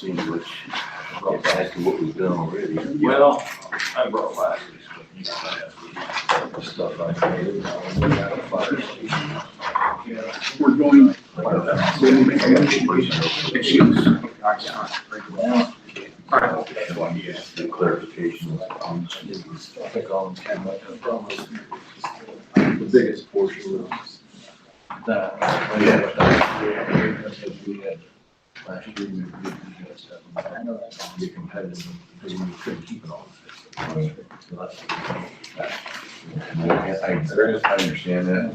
see which, back to what we've done already. Well, I brought last week's, Stuff like that. Fire station. We're going. Issues. All right. The clarification on, I think on the biggest portion of that. We had last year, we had stuff. Be competitive because we couldn't keep it all. I understand that.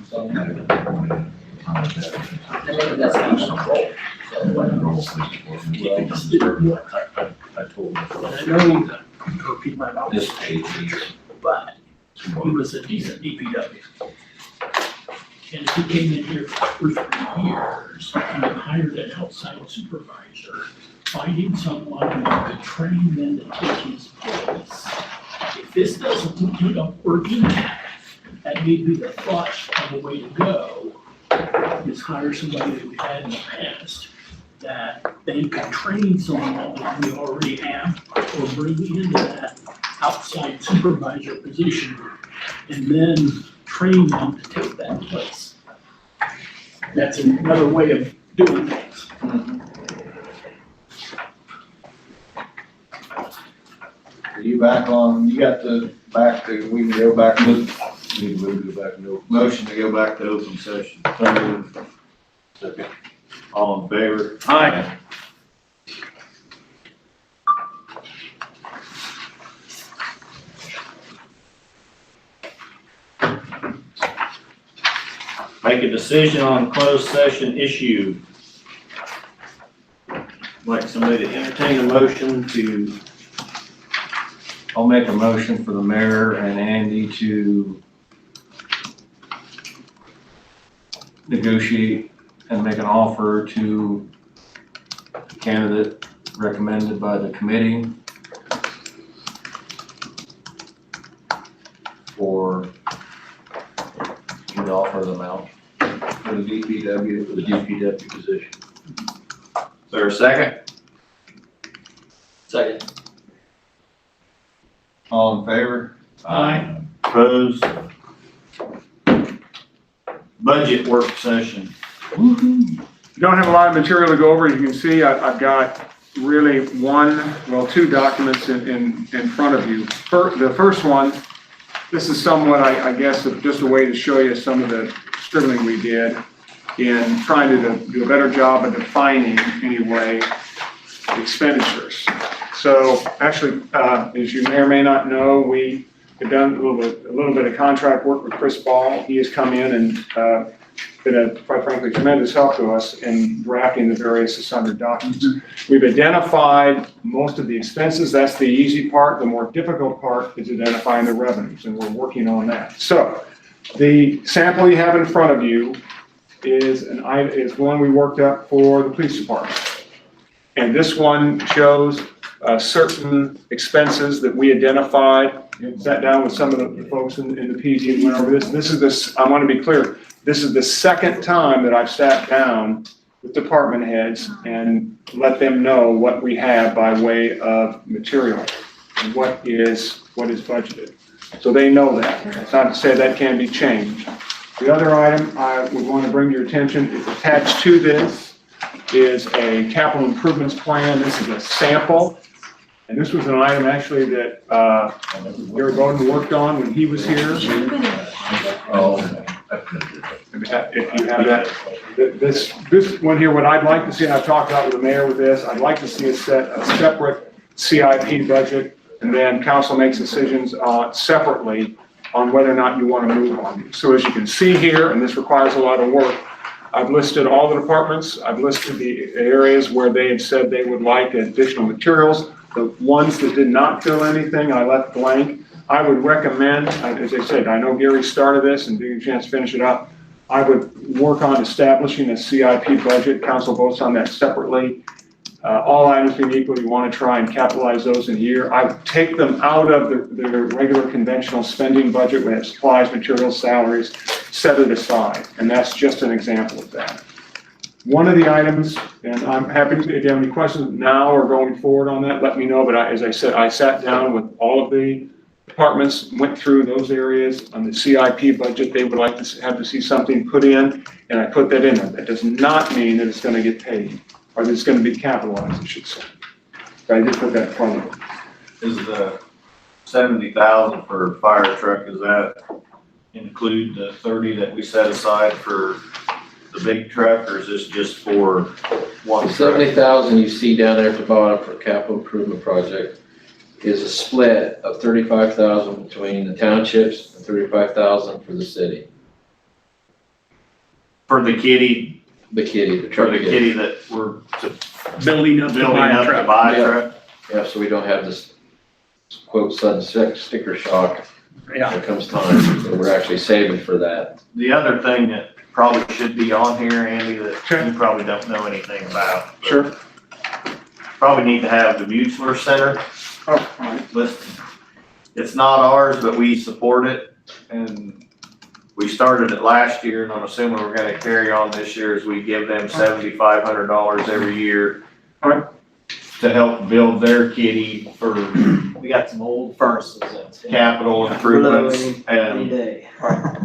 I told him. I know he's a repeat my mouth, This page is. but he was a decent DPW. And if he came in here for 3 years, and hired an outside supervisor, finding someone who could train them to take his place. If this doesn't end up working, that may be the thought of the way to go, is hire somebody that we've had in the past, that they could train someone that we already have, or bring into that outside supervisor position, and then train them to take that place. That's another way of doing things. Are you back on, you got the, back to, we can go back to, Need to move to back no. motion to go back to open session. Second. All in favor? Aye. Make a decision on closed session issue. Like somebody to entertain a motion to, I'll make a motion for the mayor and Andy to negotiate and make an offer to the candidate recommended by the committee for the offer them out For the DPW, for the DPW position. is there a second? Second. All in favor? Aye. Opposed? Budget work session. Don't have a lot of material to go over. You can see I've got really two documents in front of you. The first one, this is somewhat, I guess, just a way to show you some of the scribbling we did in trying to do a better job of defining, anyway, expenditures. So actually, as you may or may not know, we have done a little bit of contract work with Chris Ball. He has come in and been a, quite frankly, tremendous help to us in drafting the various assigned documents. We've identified most of the expenses. That's the easy part. The more difficult part is identifying the revenues, and we're working on that. So the sample you have in front of you is one we worked up for the police department. And this one shows certain expenses that we identified, sat down with some of the folks in the PD and went over this. I want to be clear, this is the second time that I've sat down with department heads and let them know what we have by way of material and what is budgeted. So they know that. It's not to say that can be changed. The other item I would want to bring to your attention is attached to this is a capital improvements plan. This is a sample. And this was an item actually that Gary Bowden worked on when he was here. If you have that. This one here, what I'd like to see, and I've talked about with the mayor with this, I'd like to see us set a separate CIP budget, and then council makes decisions separately on whether or not you want to move on these. So as you can see here, and this requires a lot of work, I've listed all the departments. I've listed the areas where they had said they would like additional materials. The ones that did not fill anything, I left blank. I would recommend, as I said, I know Gary started this and didn't get a chance to finish it up. I would work on establishing a CIP budget. Council votes on that separately. All items being equal, you want to try and capitalize those in here. I would take them out of the regular conventional spending budget. We have supplies, materials, salaries, set it aside. And that's just an example of that. One of the items, and I'm happy to, if you have any questions now or going forward on that, let me know, but as I said, I sat down with all of the departments, went through those areas on the CIP budget, they would like to have to see something put in, and I put that in there. That does not mean that it's gonna get paid, or that it's gonna be capitalized, I should say. But I did put that in front of them. Is the 70,000 for fire truck, does that include the 30 that we set aside for the big truck, or is this just for one The truck? 70,000 you see down there at the bottom for capital improvement project is a split of 35,000 between the townships and 35,000 for the city. For the kitty, The kitty, the for truck the kitty. kitty that we're Building up to building buy a up to truck. buy a Yeah. truck. Yeah, so we don't have this quote sudden sticker shock Yeah, when it comes time. So we're actually saving for that. The other thing that probably should be on here, Andy, that Okay. you probably don't know anything about. Sure. Probably need to have the Buchler Center Oh, all right. listed. It's not ours, but we support it, and we started it last year, and I'm assuming we're gonna carry on this year as we give them $7,500 every year. All right. To help build their kitty for We got some old furnaces that's. capital improvements Any and, day.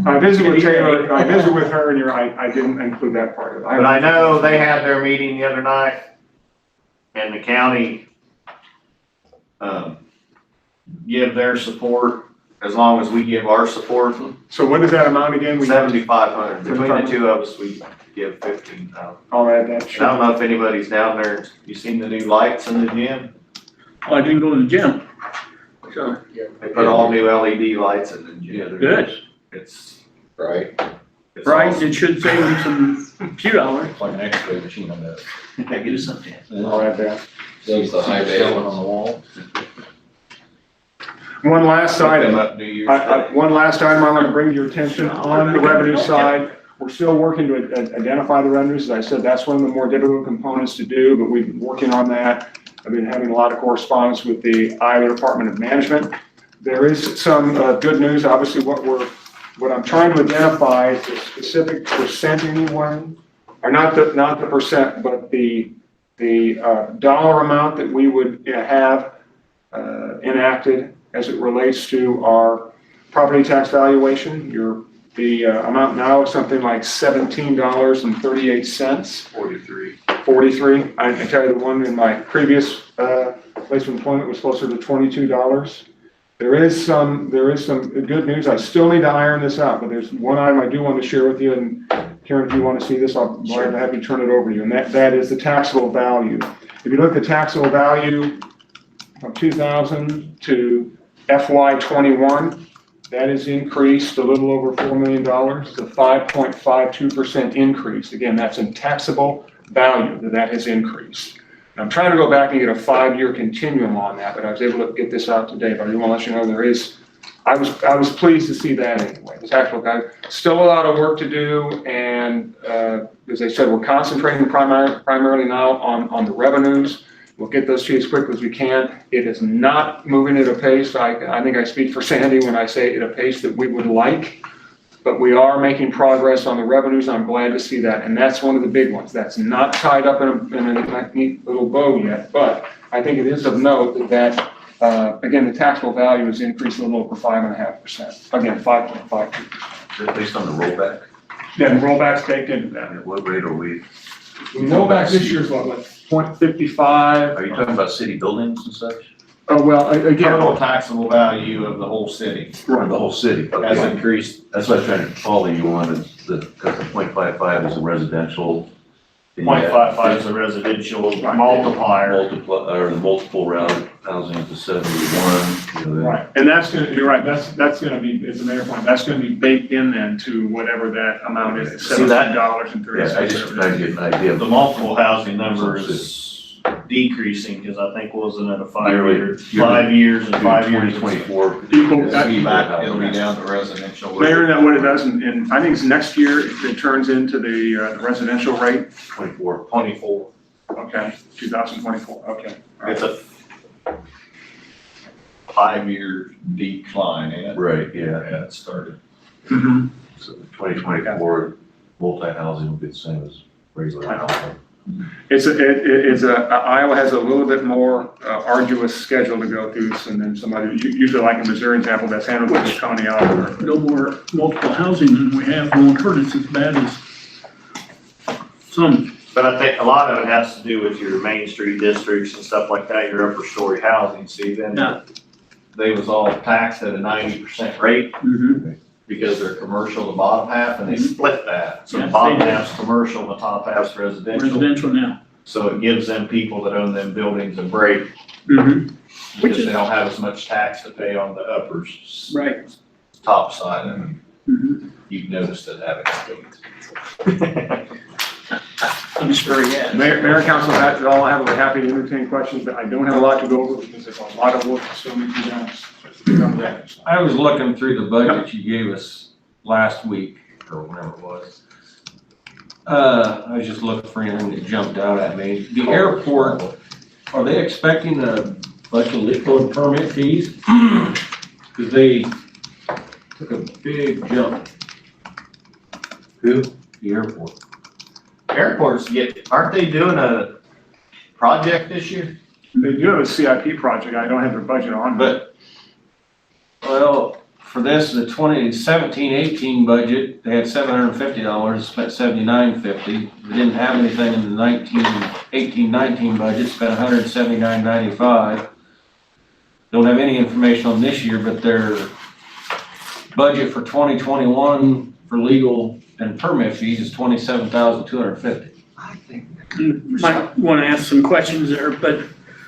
I visited with Taylor, I visited with her, and I didn't include that part of it. but I know they had their meeting the other night, and the county, give their support as long as we give our support. So what is that amount again? We 7,500, between the two of us, we give 15,000. I'll add that. I don't know if anybody's down there, you seen the new lights in the gym? well, I didn't go to the gym. So, They put all new LED lights in the gym. good, It's, Right. it's right, awesome. it should save them some few dollars. It's like an X-ray machine on that. Do something. I'll add that. Saves the high Showing bail. on the wall. One last Put them item. up New Year's Day. One last item I want to bring to your attention on the revenue side. We're still working to identify the revenues. As I said, that's one of the more difficult components to do, but we've been working on that. I've been having a lot of correspondence with the Iowa Department of Management. There is some good news. Obviously, what I'm trying to identify is the specific percent anyway, or not the percent, but the dollar amount that we would have enacted as it relates to our property tax valuation. The amount now is something like $17.38. 43. I tell you, the one in my previous place of employment was closer to $22. There is some good news. I still need to iron this out, but there's one item I do want to share with you, and Karen, if you want to see this, I'll glad to have you turn it over to you, and that is the taxable value. If you look at the taxable value from 2000 to FY '21, that has increased a little over $4 million. It's a 5.52% increase. Again, that's in taxable value that has increased. And I'm trying to go back and get a 5-year continuum on that, but I was able to get this out today. But I do want to let you know I was pleased to see that anyway. The taxable value, still a lot of work to do, and as I said, we're concentrating primarily now on the revenues. We'll get those to you as quickly as we can. It is not moving at a pace. I think I speak for Sandy when I say at a pace that we would like, but we are making progress on the revenues. I'm glad to see that, and that's one of the big ones. That's not tied up in a neat little bow yet, but I think it is of note that again, the taxable value has increased a little over 5.5%. Again, 5.52%. Is that based on the rollback? Then rollbacks baked into that. At what rate are we? Rollback this year is what, like 0.55? Are you talking about city buildings and such? Oh, well, again, Total taxable value of the whole city Or the whole city? has Okay. increased. That's what I was trying to follow you on, is because the .55 is a residential. and you add 0.55 is a residential multiplier. Or the multiple round housing to 71, you know, right, and that's gonna, you're right, that's gonna be, as a matter of point, that's gonna be baked in then to whatever that amount is, See that? $17.30. yeah, I just tried to get an idea of The multiple housing number is decreasing, because I think wasn't it a 5-year, 5 years and 5 years. 2024. People- It'll be back, it'll be down to residential. Mayor, that what it does, and I think it's next year, it turns into the residential rate, 24. 24. okay, 2024, okay. all right. It's a 5-year decline, ain't it? Right, yeah. Yeah, it started. Mhm. So the 2024 multi-housing will be the same as Iowa has a little bit more arduous schedule to go through than somebody, usually like in Missouri example, that's handled by the county out there. No more multiple housing than we have won't hurt us as bad as some. But I think a lot of it has to do with your main street districts and stuff like that, your upper story housing, see, then Yeah. they was all taxed at a 90% rate because they're commercial, the bottom half, and they split that. So the Yeah, bottom they did. half's commercial, the top half's residential. Residential now. So it gives them people that own them buildings a break Which because is- they don't have as much tax to pay on the uppers, Right. top side, and you've noticed it having happened. I'm sure he has. Mayor and council, that's all I have. We're happy to entertain questions, but I don't have a lot to go over because there's a lot of work still needs to be done. I was looking through the budget you gave us last week, or whenever it was. I was just looking for anything that jumped out at me. The airport, are they expecting a bunch of liquid permit fees? Cause they took a big jump. Who? The airport. Airports aren't they doing a project this year? They do have a CIP project. I don't have their budget on, but Well, for this, the 2017-18 budget, they had $750, spent $79.50. They didn't have anything in the 18-19 budget, spent $179.95. Don't have any information on this year, but their budget for 2021 for legal and permit fees is $27,250. Might want to ask some questions there, but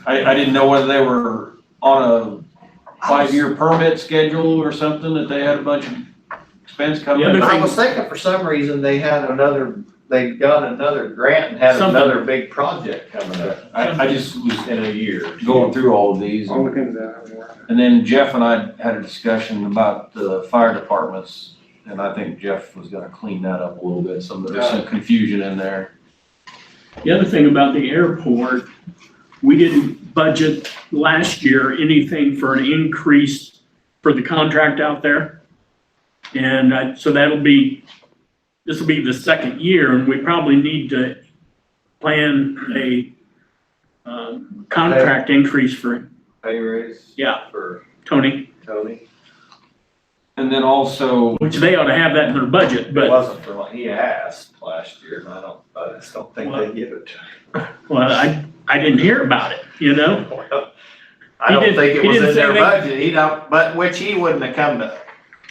I didn't know whether they were on a 5-year permit schedule or something, that they had a bunch of expense coming The in. other I was thinking for some reason they got another grant and had Something. another big project coming up I just was in a year. going through all of these. I'll look into that. And then Jeff and I had a discussion about the fire departments, and I think Jeff was gonna clean that up a little bit, there's some confusion in there. the other thing about the airport, we didn't budget last year anything for an increase for the contract out there. And so this will be the second year, and we probably need to plan a contract increase for Pay raise? Yeah. For Tony, Tony? And then also, which they ought to have that in their budget, It but, wasn't for what he asked last year, and I just don't think they give it to him. well, I didn't hear about it, you know? I don't think it He was didn't in say their they- budget, which he wouldn't have come to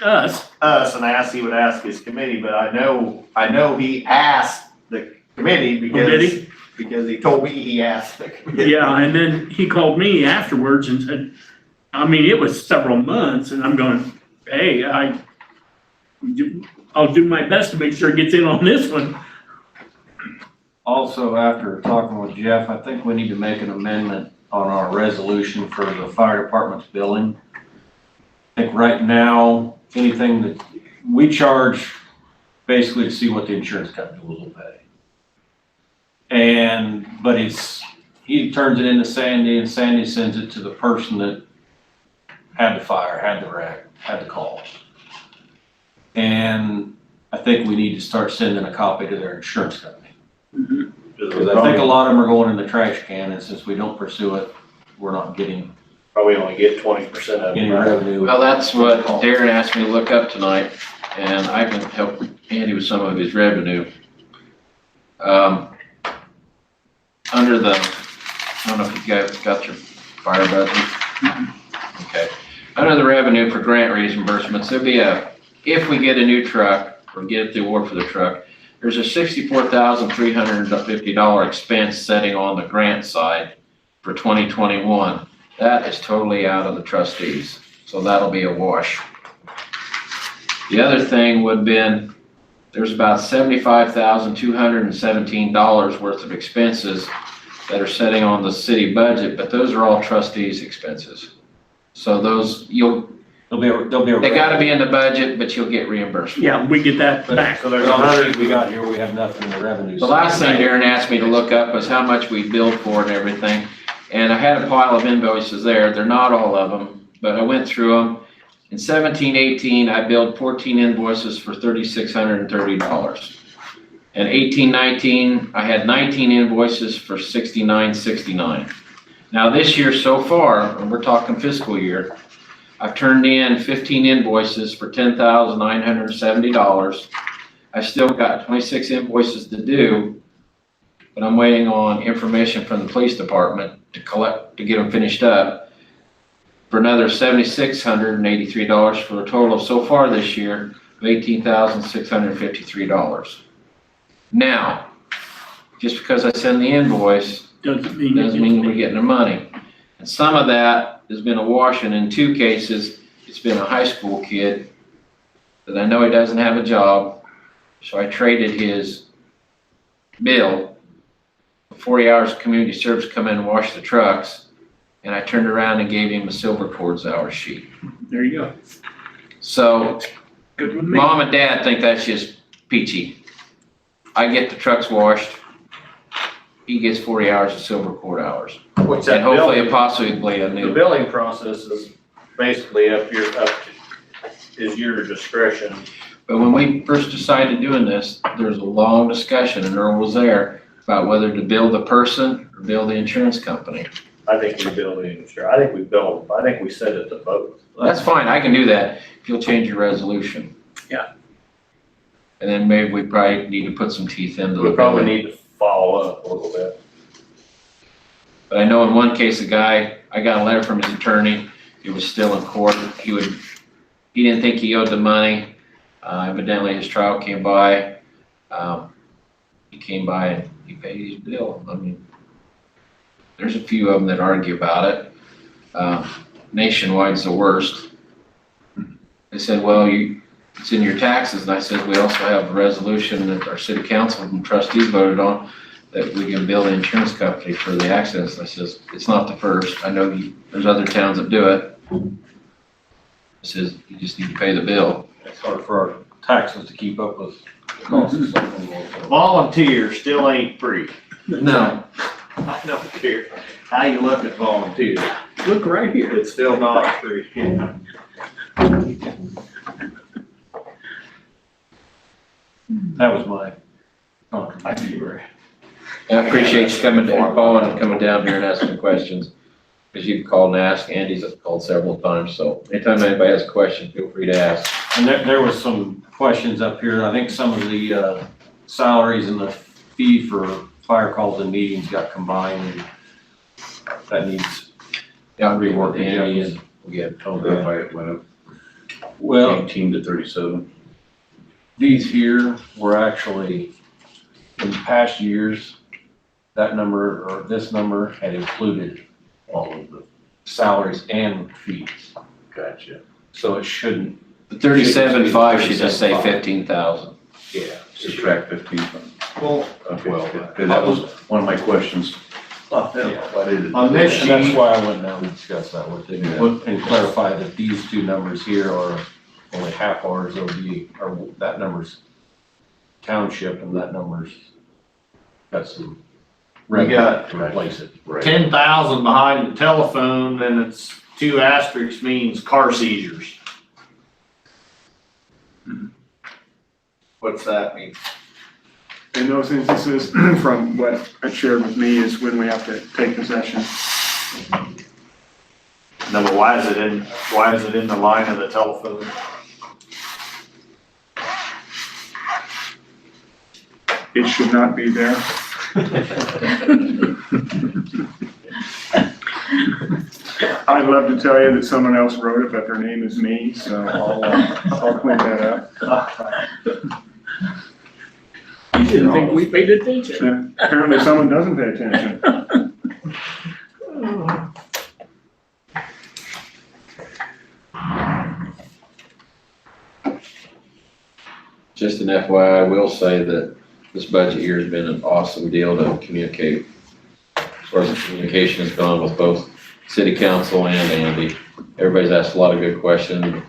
Us, us and asked, he would ask his committee, but I know he asked the committee did he? because he told me he asked the committee. Yeah, and then he called me afterwards and said, I mean, it was several months, and I'm going, hey, I'll do my best to make sure it gets in on this one. also after talking with Jeff, I think we need to make an amendment on our resolution for the fire department's billing. I think right now, anything that we charge, basically to see what the insurance company will pay. But he turns it into Sandy, and Sandy sends it to the person that had the fire, had the wreck, had the call. And I think we need to start sending a copy to their insurance company. Because I think a lot of them are going in the trash can, and since we don't pursue it, we're not getting Probably only get 20% of any it. revenue. Well, that's what Darren asked me to look up tonight, and I can help Andy with some of his revenue. Under the, I don't know if you guys got your fire budget. Okay. Under the revenue for grant reimbursements, there'll be if we get a new truck or get the award for the truck, there's a $64,350 expense setting on the grant side for 2021. That is totally out of the trustees, so that'll be a wash. The other thing would have been, there's about $75,217 worth of expenses that are setting on the city budget, but those are all trustees' expenses. So those, They'll be they gotta be in the budget, but you'll get reimbursed. Yeah, we get that back. So there's on the 100, sheet we got here, we have nothing in the revenue. The last thing Darren asked me to look up was how much we billed for and everything. And I had a pile of invoices there. They're not all of them, but I went through them. In 17-18, I billed 14 invoices for $3,630. And 18-19, I had 19 invoices for $69.69. Now this year so far, and we're talking fiscal year, I've turned in 15 invoices for $10,970. I still got 26 invoices to do, but I'm waiting on information from the police department to get them finished up for another $7,683 for a total of so far this year of $18,653. Now, just because I send the invoice Doesn't mean. doesn't mean we're getting the money. And some of that has been a wash, and in 2 cases, it's been a high school kid that I know he doesn't have a job, so I traded his bill, 40 hours of community service, come in and wash the trucks, and I turned around and gave him a silver cords hour sheet. There you go. So Good with me. Mom and Dad think that's just peachy. I get the trucks washed, he gets 40 hours of silver cord hours. What's that And hopefully billing? a possibly a The new. billing process is basically is your discretion. But when we first decided doing this, there was a long discussion, and Earl was there, about whether to bill the person or bill the insurance company. I think we bill the insurance. I think we bill, I think we send it to both. That's fine, I can do that if you'll change your resolution. Yeah. And then maybe we probably need to put some teeth into the We probably billing. need to follow up a little bit. But I know in one case, a guy, I got a letter from his attorney, he was still in court, he didn't think he owed the money. Evidently his trial came by, he came by and he paid his bill. I mean, there's a few of them that argue about it. Nationwide's the worst. They said, well, it's in your taxes, and I said, we also have a resolution that our city council and trustees voted on that we can bill the insurance company for the accidents. I says, it's not the first, I know there's other towns that do it. I says, you just need to pay the bill. It's hard for our taxes to keep up with the cost of something. Volunteer still ain't free. No. I don't care how you look at volunteer. Look right here. It's still not free. That was my contribution. I appreciate you coming down, calling and coming down here and asking questions, because you've called and asked, Andy's called several times, so anytime anybody has a question, feel free to ask. And there was some questions up here. I think some of the salaries and the fee for fire calls and meetings got combined, and that needs, Yeah, I'll rework Andy and we'll get. Tell them why it went up well, 18 to 37. these here were actually, in past years, that number, or this number had included all of the salaries and fees. Gotcha. So it shouldn't, The 37.5 should just say 15,000. yeah. Subtract 15 from. Well, Okay, well, because that was one of my questions. Why did it? On this And that's sheet, why I went down and discussed that with them, Yeah. and clarify that these 2 numbers here are only half ours, or that number's township and that number's got some We got- to replace it. Right. 10,000 behind the telephone, then it's 2 asterisks means car seizures. What's that mean? In those instances, from what I shared with me, is when we have to take possession. No, but why is it in the line of the telephone? It should not be there. I'd love to tell you that someone else wrote it, but their name is me, so I'll clean that up. You didn't think we paid attention. Apparently someone doesn't pay attention. Just an FYI, I will say that this budget year has been an awesome deal to communicate. As far as the communication has gone with both city council and Andy. Everybody's asked a lot of good questions.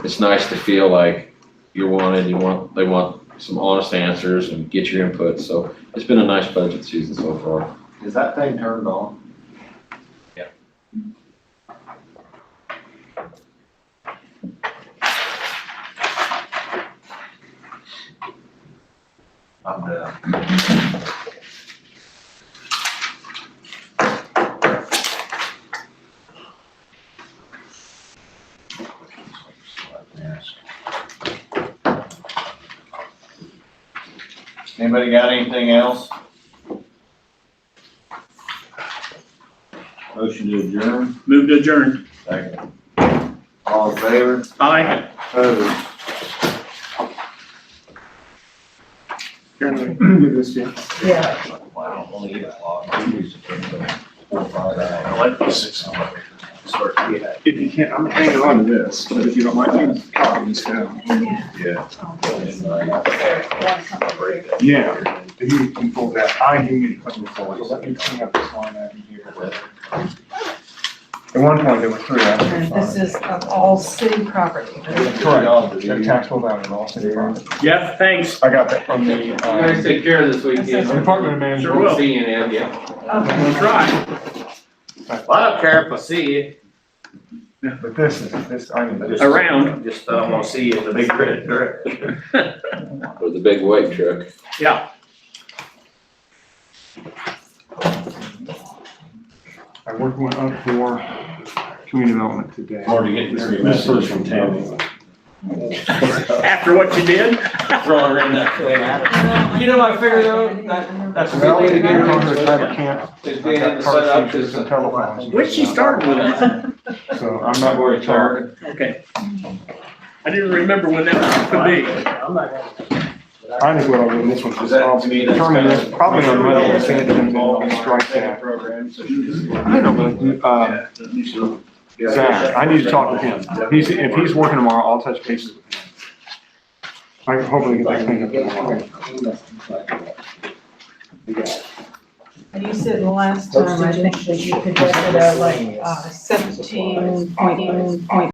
It's nice to feel like you're wanted, they want some honest answers and get your input. So it's been a nice budget season so far. Is that thing turned on? I'm done. Anybody got anything else? Motion to adjourn. Move to adjourn. Second. All in favor? Aye. Opposed? Here, let me give this to you. Yeah. Wow, only 8 o'clock. I used to take about 4 or 5 hours. I like the 6 hours. Start, yeah. If you can't, I'm hanging on to this, but if you don't mind, you can copy this down. Yeah. Yeah, you can pull that, I do need to put this away, so let me clean up this line out here. At one point, there were 3 And houses. this is of all city property. Correct, they're taxable value in all city property. Jeff, thanks. I got that from the, You guys take care of this weekend. Department of Management. Sure will. See you, Ed, yeah. We'll try. Well, I don't care if I see you, But this, I mean, just. Around. Just don't want to see you in the big red truck. Or the big white truck. Yeah. I worked one up for community development today. Already getting 3 messages from Tammy. After what you did? Throwing her in that thing. You know, I figured out that's a good way to get her Well, into I can't. is being in the setup is Some telephones. When'd she start with it? So I'm not very tired. Okay. I didn't remember when that could be. I think what I'll do in this one is I'll determine this probably on Monday, and send it to them, and I'll strike that. I know, but, Zach, I need to talk with him. If he's working tomorrow, I'll touch bases with him. I can hopefully get that cleaned up tomorrow. And you said the last time, I think that you projected a like 17.1